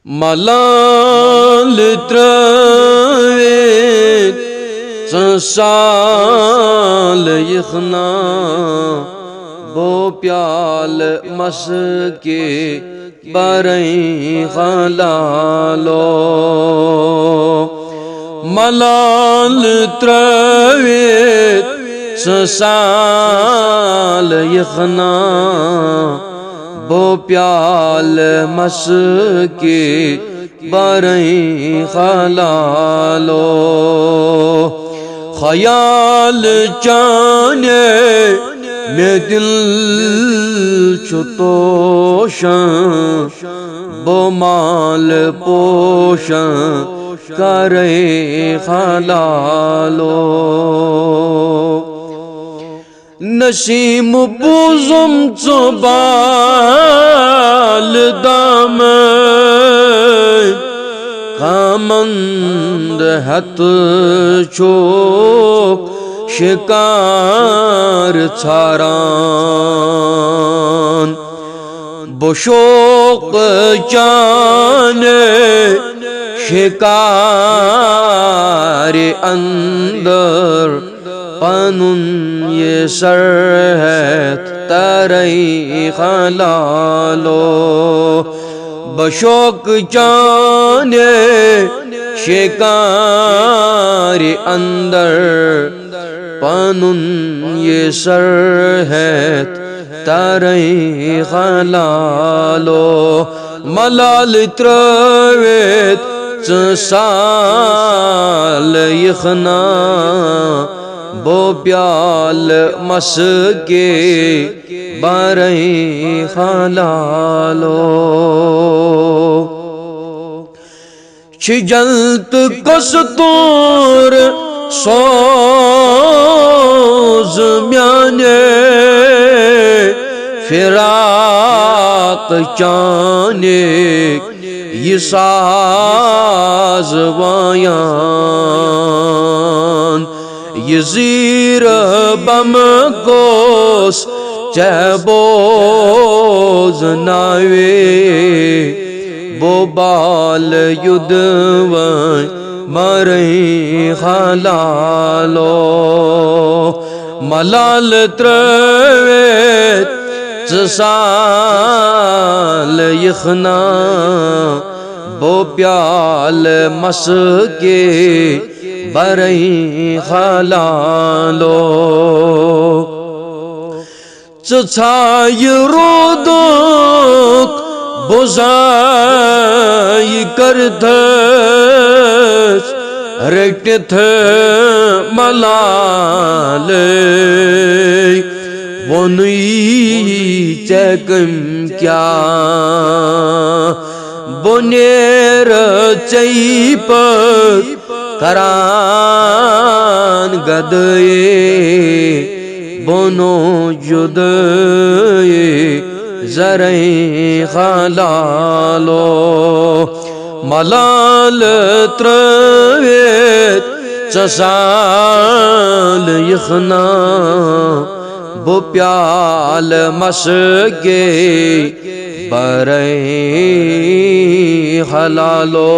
मलाल त्रवेत साल यखना बो प्याल मस के बरई खलालो मलाल त्रवेत साल यखना बो प्याल मस के बरई खलालो ख्याल जाने में दिल छुतोशन बो माल पोशन करे खलालो नसीम बुजुम चुबाल दाम कामंद हत चोक शिकार छारान बुशोक जाने शिकार अंदर पनुन ये सर है तरई खलालो बशोक जाने शिकार अंदर पनुन ये सर है तरई खलालो मलाल त्रवेत साल यखना बो प्याल मस के बरई खलालो छिजल्त कस्तूर सोज म्याने फिराक चाने ये साज वायान ये ज़ीर बम गोस चबोज नावे बो बाल युद्ध मरई खलालो मलाल त्रवेत साल यखना बो प्याल मस के बरई खलालो छाय रोदक बुझाई करथ रटथ मलाल वनुई चकम क्या बुनेर चैप करान गदये बोनो जुदये जरई खलालो मलाल त्रवेत साल यखना बो प्याल मस के बरई खलालो।